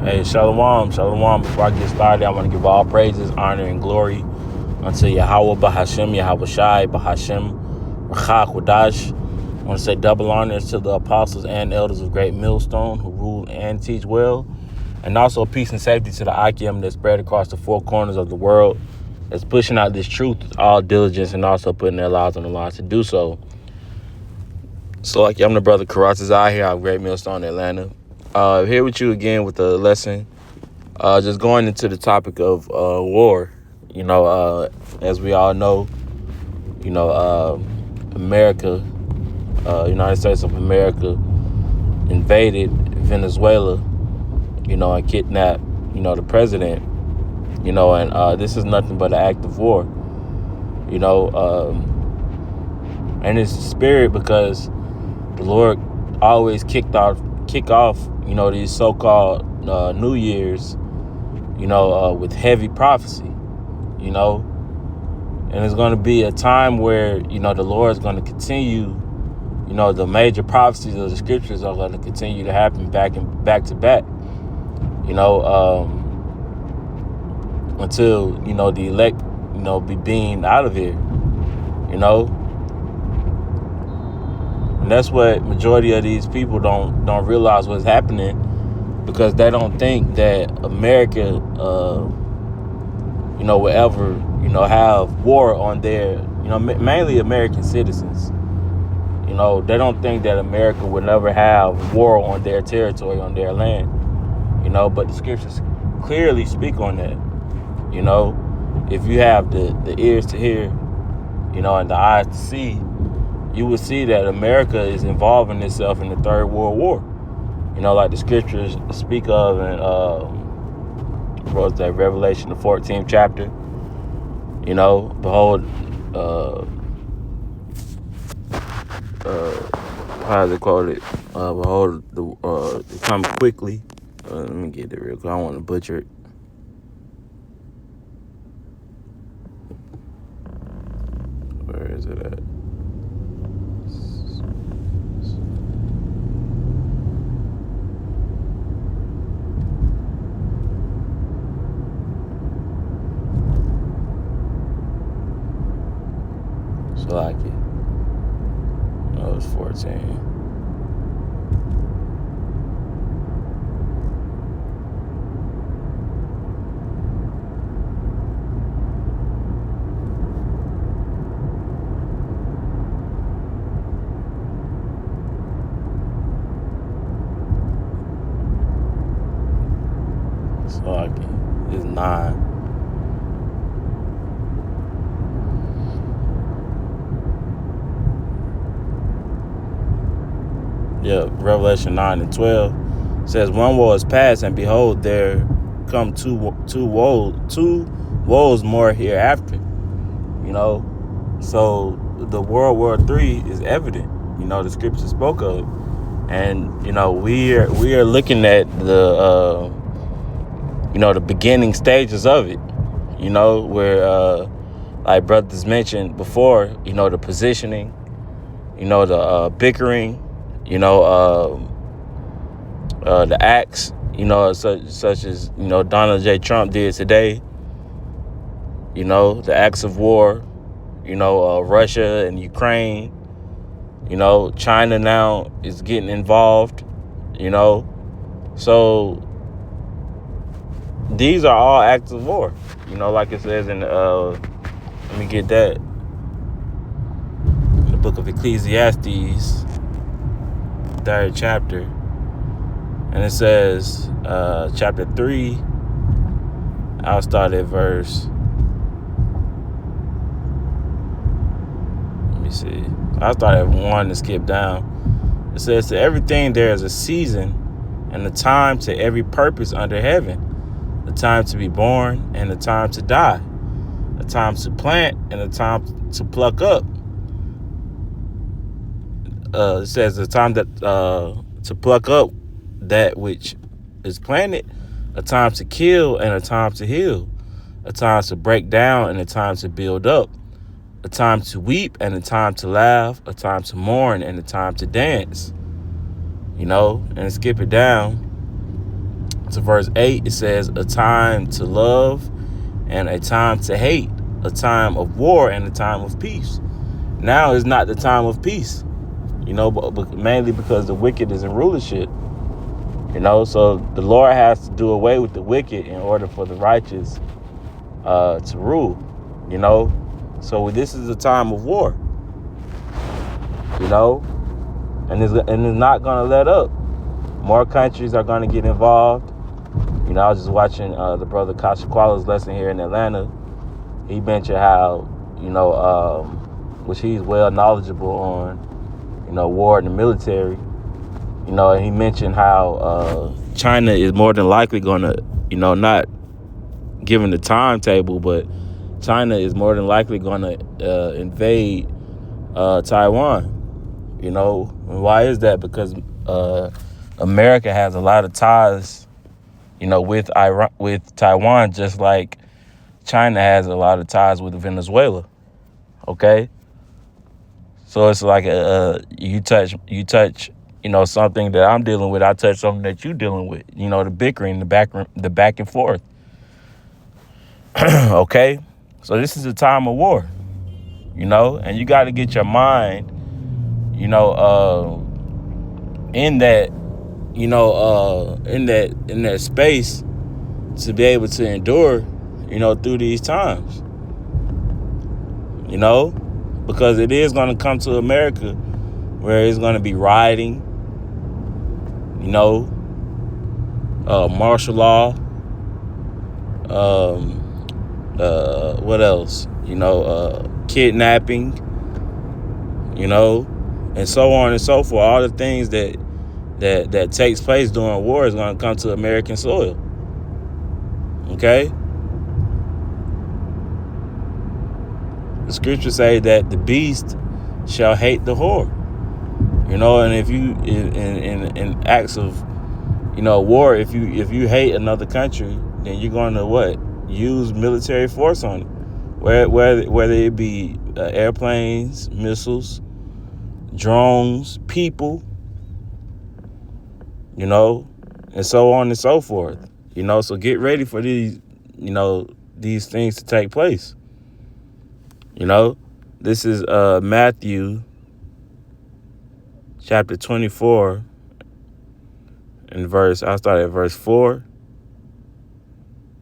Hey, Shalom, Shalom. Before I get started, I want to give all praises, honor, and glory unto Yahweh Bahashem, Yahweh Shai, Bahashem, Rachach Wadash. I want to say double honors to the apostles and elders of Great Millstone who rule and teach well. And also peace and safety to the Akim that spread across the four corners of the world, that's pushing out this truth with all diligence and also putting their lives on the line to do so. So, I'm the brother Karatazai here out of Great Millstone, Atlanta. Here with you again with the lesson. Just going into the topic of war. As we all know, America, United States of America invaded Venezuela, and kidnapped, the president, and this is nothing but an act of war, and it's the spirit because the Lord always kick off, these so-called New Year's, with heavy prophecy, and it's going to be a time where, the Lord is going to continue, the major prophecies of the scriptures are going to continue to happen back to back, until, the elect, be beamed out of here, And that's what majority of these people don't realize what's happening, because they don't think that America, will ever, have war on their, mainly American citizens. They don't think that America would never have war on their territory, on their land. But the scriptures clearly speak on that. If you have the ears to hear, and the eyes to see, you will see that America is involving itself in the Third World War. Like the scriptures speak of in Revelation, the 14th chapter. Behold, how is it quoted? Behold, the come quickly. Let me get it real quick. I don't want to butcher it. Where is it at? So like it. No, it's 14. So like it. It's 9. Yeah, Revelation 9 and 12 says, one woe is past, and behold, there come two woes more hereafter. So the World War III is evident. The scripture spoke of, and we are looking at the the beginning stages of it. Where like brothers mentioned before, the positioning, the bickering. The acts, such as, Donald J. Trump did today, the acts of war, Russia and Ukraine, China now is getting involved, so these are all acts of war, like it says in, let me get that, in the book of Ecclesiastes, 3rd chapter, and it says, chapter 3, I'll start at verse, let me see, I'll start at 1 and skip down. It says, to everything there is a season and a time to every purpose under heaven, a time to be born and a time to die, a time to plant and a time to pluck up. It says a time that to pluck up that which is planted, a time to kill and a time to heal, a time to break down and a time to build up, a time to weep and a time to laugh, a time to mourn and a time to dance. And skip it down. to verse 8, it says, a time to love and a time to hate, a time of war and a time of peace. Now is not the time of peace, but mainly because the wicked is in rulership. So the Lord has to do away with the wicked in order for the righteous to rule. So this is a time of war. And it's not going to let up. More countries are going to get involved. I was just watching the brother Kashaquala's lesson here in Atlanta. He mentioned how, which he's well knowledgeable on, war in the military. And he mentioned how China is more than likely going to, not given the timetable, but China is more than likely going to invade Taiwan. And why is that? Because America has a lot of ties, with Taiwan, just like China has a lot of ties with Venezuela. Okay, so it's like you touch, something that I'm dealing with. I touch something that you're dealing with. The bickering, the back and forth. Okay, so this is a time of war. And you got to get your mind, in that, in that space to be able to endure, through these times. Because it is going to come to America where it's going to be rioting, martial law, what else? Kidnapping, and so on and so forth. All the things that takes place during war is going to come to American soil. Okay? The scriptures say that the beast shall hate the whore. And if you in acts of war, if you hate another country, then you're going to what? Use military force on it. Whether it be airplanes, missiles, drones, people, and so on and so forth. So get ready for these things to take place. This is Matthew chapter 24 and I'll start at verse 4.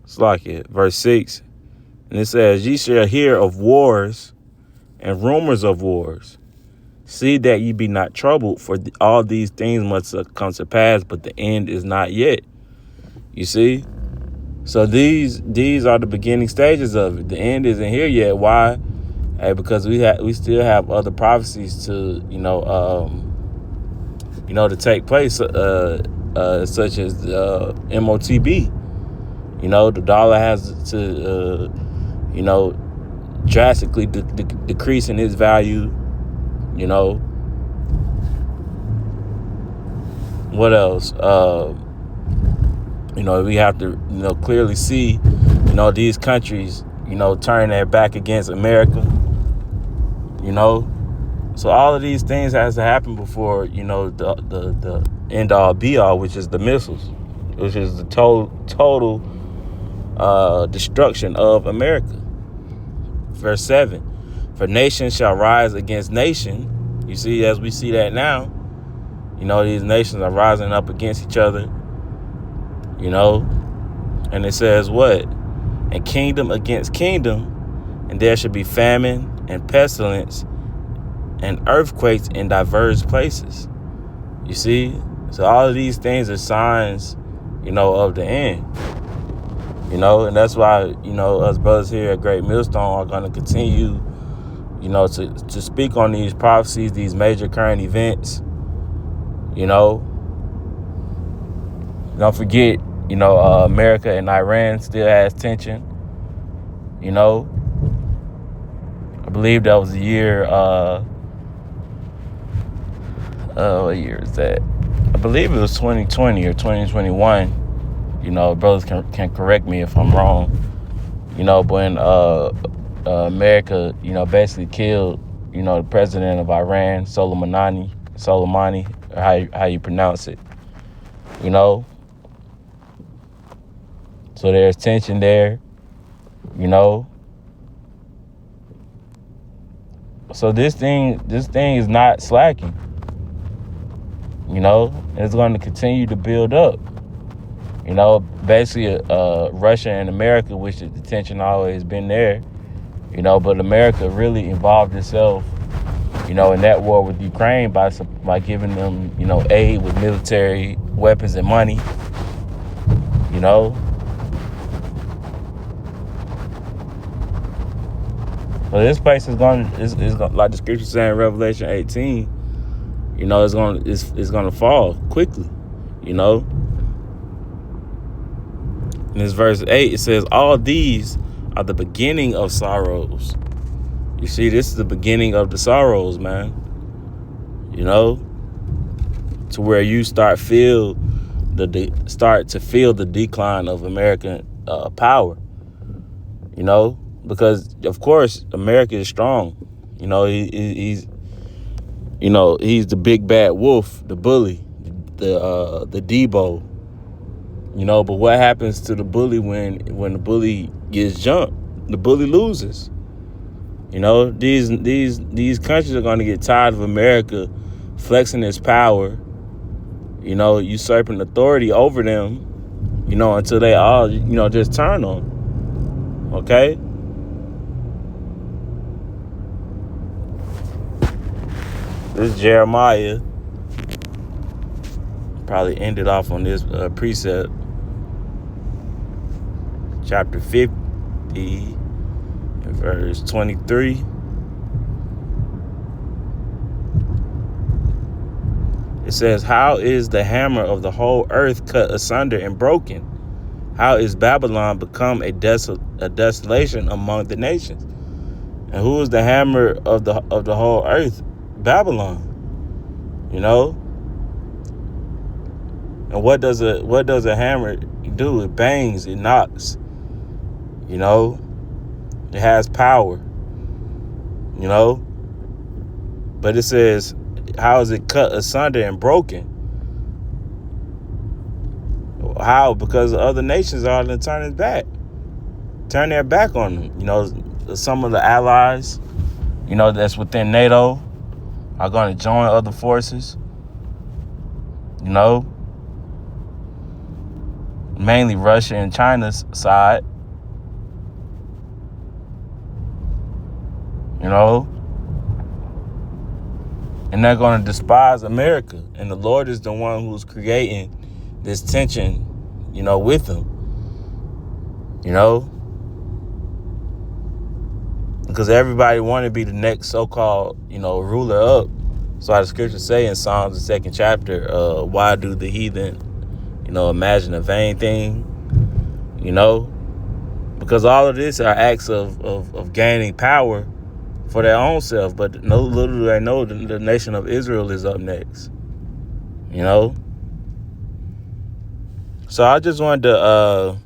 It's like it, verse 6. And it says, ye shall hear of wars and rumors of wars. See that ye be not troubled, for all these things must come to pass, but the end is not yet. You see? So these are the beginning stages of it. The end isn't here yet. Why? Hey, because we still have other prophecies to to take place, such as MOTB. The dollar has to drastically decrease in its value. What else? We have to clearly see these countries turn their back against America. So all of these things has to happen before the end all be all, which is the missiles, which is the total destruction of America. Verse 7, for nation shall rise against nation. You see, as we see that now, these nations are rising up against each other, and it says what? And kingdom against kingdom, and there should be famine and pestilence and earthquakes in diverse places. You see? So all of these things are signs, of the end. And that's why, us brothers here at Great Millstone are going to continue, to speak on these prophecies, these major current events. Don't forget, America and Iran still has tension. I believe that was the year, what year is that? I believe it was 2020 or 2021. Brothers can correct me if I'm wrong. When America, basically killed, the president of Iran, Soleimani, how you pronounce it. So there's tension there, you know. So this thing is not slacking. You know, it's going to continue to build up. You know, basically, Russia and America, which the tension always been there. You know, but America really involved itself, you know, in that war with Ukraine by giving them, you know, aid with military weapons and money. You know, so this place is going like the scripture saying in Revelation 18. You know, it's gonna fall quickly. You know, in this verse 8 it says, "All these are the beginning of sorrows." You see, this is the beginning of the sorrows, man. You know, to where you start to feel the decline of American power. You know, because of course America is strong. You know, he's the big bad wolf, the bully, the Debo. You know, but what happens to the bully when the bully gets jumped? The bully loses. You know, these countries are going to get tired of America flexing its power, you know, usurping authority over them, you know, until they all, you know, just turn on them. Okay? This is Jeremiah. Probably ended off on this precept. Chapter 50, verse 23. It says, "How is the hammer of the whole earth cut asunder and broken? How is Babylon become a desolation among the nations?" And who is the hammer of the whole earth? Babylon. You know? And what does a hammer do? It bangs, it knocks. You know? It has power. You know? But it says, how is it cut asunder and broken? How? Because the other nations are going to turn their back on them. You know, some of the allies, you know, that's within NATO are going to join other forces. You know, mainly Russia and China's side. You know, and they're going to despise America. And the Lord is the one who's creating this tension, you know, with them. You know, because everybody want to be the next so-called, you know, ruler up. So how the scriptures say in Psalms, the 2nd chapter, why do the heathen, you know, imagine a vain thing? You know, because all of this are acts of gaining power for their own self. But little do they know the nation of Israel is up next. You know? So I just wanted to,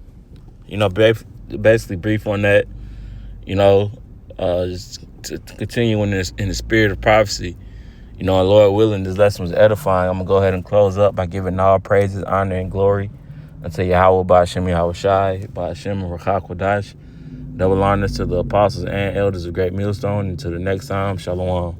you know, basically brief on that, you know, just to continue in the spirit of prophecy. You know, Lord willing, this lesson was edifying. I'm going to go ahead and close up by giving all praises, honor, and glory unto Yahweh, Ba'ashem, Yahweh Shai, Ba'ashem, Ruach HaKodesh. Double honors to the apostles and elders of Great Millstone. Until the next time, Shalom.